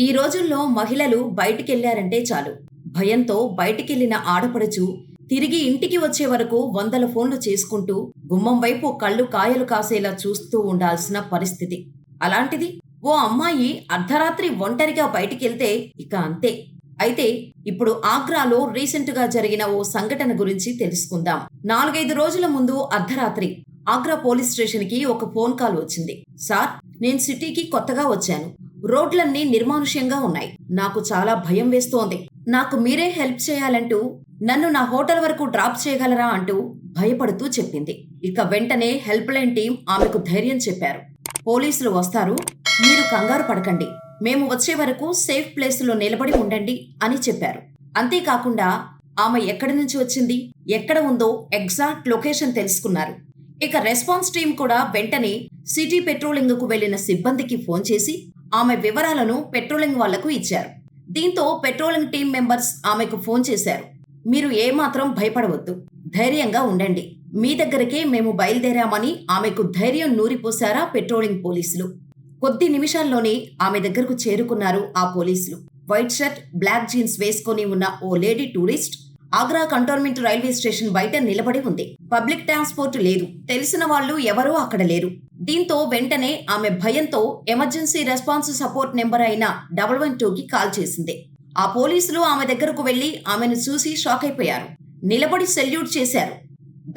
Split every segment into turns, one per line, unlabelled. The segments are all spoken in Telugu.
ఈ రోజుల్లో మహిళలు బయటికెళ్లారంటే చాలు భయంతో బయటికెళ్లిన ఆడపడుచు తిరిగి ఇంటికి వచ్చే వరకు వందల ఫోన్లు చేసుకుంటూ గుమ్మం వైపు కళ్ళు కాయలు కాసేలా చూస్తూ ఉండాల్సిన పరిస్థితి. అలాంటిది ఓ అమ్మాయి అర్ధరాత్రి ఒంటరిగా బయటికెళ్తే ఇక అంతే. అయితే ఇప్పుడు ఆగ్రాలో రీసెంట్ గా జరిగిన ఓ సంఘటన గురించి తెలుసుకుందాం. 4-5 రోజుల ముందు అర్ధరాత్రి ఆగ్రా పోలీస్ స్టేషన్ కి ఒక ఫోన్ కాల్ వచ్చింది. సార్, నేను సిటీకి కొత్తగా వచ్చాను. రోడ్లన్నీ నిర్మానుష్యంగా ఉన్నాయి. నాకు చాలా భయం వేస్తోంది. నాకు మీరే హెల్ప్ చేయాలంటూ నన్ను నా హోటల్ వరకు డ్రాప్ చేయగలరా అంటూ భయపడుతూ చెప్పింది. ఇక వెంటనే హెల్ప్ లైన్ టీం ఆమెకు ధైర్యం చెప్పారు. పోలీసులు వస్తారు, మీరు కంగారు పడకండి, మేము వచ్చే వరకు సేఫ్ ప్లేస్ లో నిలబడి ఉండండి అని చెప్పారు. అంతేకాకుండా ఆమె ఎక్కడి నుంచి వచ్చింది, ఎక్కడ ఉందో ఎగ్జాక్ట్ లొకేషన్ తెలుసుకున్నారు. ఇక రెస్పాన్స్ టీం కూడా వెంటనే సిటీ పెట్రోలింగ్ కు వెళ్లిన సిబ్బందికి ఫోన్ చేసి ఆమె వివరాలను పెట్రోలింగ్ వాళ్లకు ఇచ్చారు. దీంతో పెట్రోలింగ్ టీం మెంబర్స్ ఆమెకు ఫోన్ చేశారు. మీరు ఏమాత్రం భయపడవద్దు, ధైర్యంగా ఉండండి, మీ దగ్గరకే మేము బయలుదేరామని ఆమెకు ధైర్యం నూరిపోశారా పెట్రోలింగ్ పోలీసులు. కొద్ది నిమిషాల్లోనే ఆమె దగ్గరకు చేరుకున్నారు ఆ పోలీసులు. వైట్ షర్ట్, బ్లాక్ జీన్స్ వేసుకుని ఉన్న ఓ lady tourist Agra cantonment railway station బయట నిలబడి ఉంది. పబ్లిక్ ట్రాన్స్పోర్ట్ లేదు, తెలిసిన వాళ్ళు ఎవరూ అక్కడ లేరు. దీంతో వెంటనే ఆమె భయంతో ఎమర్జెన్సీ రెస్పాన్స్ సపోర్ట్ నెంబర్ అయిన 112కి కాల్ చేసింది. ఆ పోలీసులు ఆమె దగ్గరకు వెళ్లి ఆమెను చూసి షాక్ అయిపోయారు. నిలబడి సెల్యూట్ చేశారు.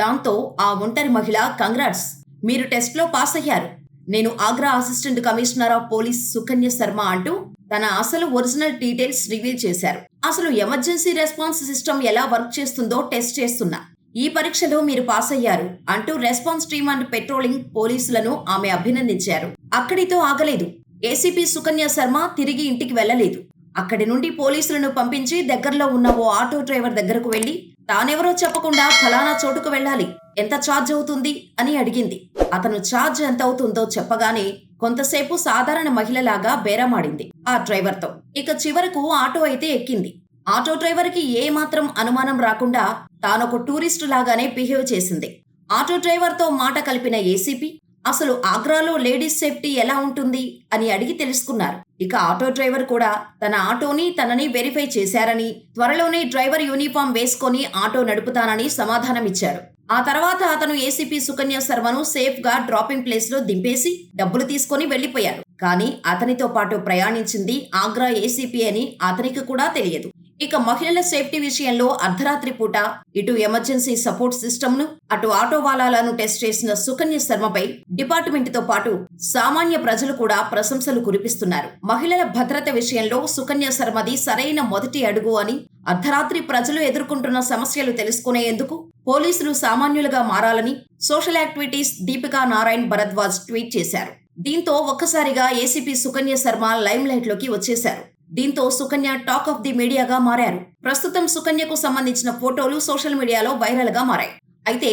దాంతో ఆ ఒంటరి మహిళ, కంగ్రాట్స్, మీరు టెస్ట్ లో పాస్ అయ్యారు. నేను Agra assistant commissioner of police Sukanya Sharma అంటూ తన అసలు ఒరిజినల్ డీటెయిల్స్ రివీల్ చేశారు. అసలు ఎమర్జెన్సీ రెస్పాన్స్ సిస్టమ్ ఎలా వర్క్ చేస్తుందో టెస్ట్ చేస్తున్నా. ఈ పరీక్షలో మీరు పాస్ అయ్యారు అంటూ రెస్పాన్స్ టీమ్ అండ్ పెట్రోలింగ్ పోలీసులను ఆమె అభినందించారు. అక్కడితో ఆగలేదు. ఏసీపీ సుకన్య శర్మ తిరిగి ఇంటికి వెళ్లలేదు. అక్కడి నుండి పోలీసులను పంపించి దగ్గరలో ఉన్న ఓ ఆటో డ్రైవర్ దగ్గరకు వెళ్లి తానెవరో చెప్పకుండా ఫలానా చోటుకు వెళ్ళాలి, ఎంత ఛార్జ్ అవుతుంది అని అడిగింది. అతను ఛార్జ్ ఎంత అవుతుందో చెప్పగానే కొంతసేపు సాధారణ మహిళలాగా బేరమాడింది ఆ డ్రైవర్తో. ఇక చివరకు ఆటో అయితే ఎక్కింది. ఆటో డ్రైవర్ కి ఏ మాత్రం అనుమానం రాకుండా తానొక టూరిస్టు లాగానే బిహేవ్ చేసింది. ఆటో డ్రైవర్ తో మాట కలిపిన ఏసీపీ అసలు ఆగ్రాలో లేడీస్ సేఫ్టీ ఎలా ఉంటుంది అని అడిగి తెలుసుకున్నారు. ఇక ఆటో డ్రైవర్ కూడా తన ఆటోని తనని వెరిఫై చేశారని, త్వరలోనే డ్రైవర్ యూనిఫామ్ వేసుకొని ఆటో నడుపుతానని సమాధానమిచ్చారు. ఆ తర్వాత అతను ఏసీపీ సుకన్య శర్మను సేఫ్ గా డ్రాపింగ్ ప్లేస్ లో దింపేసి డబ్బులు తీసుకుని వెళ్లిపోయారు. కానీ అతనితో పాటు ప్రయాణించింది ఆగ్రా ఏసీపీ అని అతనికి కూడా తెలియదు. ఇక మహిళల సేఫ్టీ విషయంలో అర్ధరాత్రి పూట ఇటు ఎమర్జెన్సీ సపోర్ట్ సిస్టమ్ ను, అటు ఆటో వాలాలను టెస్ట్ చేసిన సుకన్య శర్మపై డిపార్ట్మెంట్ తో పాటు సామాన్య ప్రజలు కూడా ప్రశంసలు కురిపిస్తున్నారు. మహిళల భద్రత విషయంలో సుకన్య శర్మది సరైన మొదటి అడుగు అని, అర్ధరాత్రి ప్రజలు ఎదుర్కొంటున్న సమస్యలు తెలుసుకునేందుకు పోలీసులు సామాన్యులుగా మారాలని social activities Deepika Narayan Bharadwaj tweet చేశారు. దీంతో ఒక్కసారిగా ACP Sukanya Sharma lime light లోకి వచ్చేశారు. దీంతో సుకన్య టాక్ ఆఫ్ ది మీడియాగా మారారు. ప్రస్తుతం సుకన్యకు సంబంధించిన ఫోటోలు సోషల్ మీడియాలో వైరల్ గా మారాయి. అయితే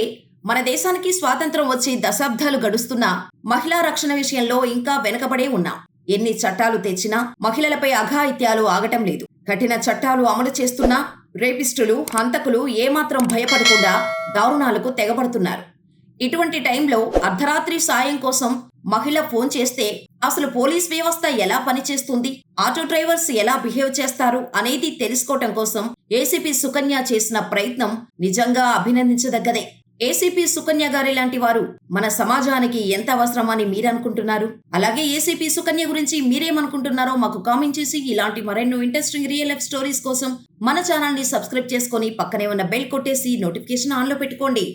మన దేశానికి స్వాతంత్రం వచ్చి దశాబ్దాలు గడుస్తున్నా మహిళా రక్షణ విషయంలో ఇంకా వెనకబడే ఉన్నాం. ఎన్ని చట్టాలు తెచ్చినా మహిళలపై అఘాయిత్యాలు ఆగటం లేదు. కఠిన చట్టాలు అమలు చేస్తున్నా రేపిస్టులు, హంతకులు ఏమాత్రం భయపడకుండా దారుణాలకు తెగబడుతున్నారు. ఇటువంటి టైంలో అర్ధరాత్రి సాయం కోసం మహిళ ఫోన్ చేస్తే అసలు పోలీస్ వ్యవస్థ ఎలా పనిచేస్తుంది, ఆటో డ్రైవర్స్ ఎలా బిహేవ్ చేస్తారు అనేది తెలుసుకోవటం కోసం ఏసీపీ సుకన్య చేసిన ప్రయత్నం నిజంగా అభినందించదగ్గదే. ఏసీపీ సుకన్య గారి లాంటి వారు మన సమాజానికి ఎంత అవసరమని మీరనుకుంటున్నారు? అలాగే ఏసీపీ సుకన్య గురించి మీరేమనుకుంటున్నారో మాకు కామెంట్ చేసి ఇలాంటి మరెన్నో ఇంట్రెస్టింగ్ రియల్ లైఫ్ స్టోరీస్ కోసం మన ఛానల్ ని సబ్స్క్రైబ్ చేసుకొని పక్కనే ఉన్న బెల్ కొట్టేసి నోటిఫికేషన్ ఆన్ లో పెట్టుకోండి.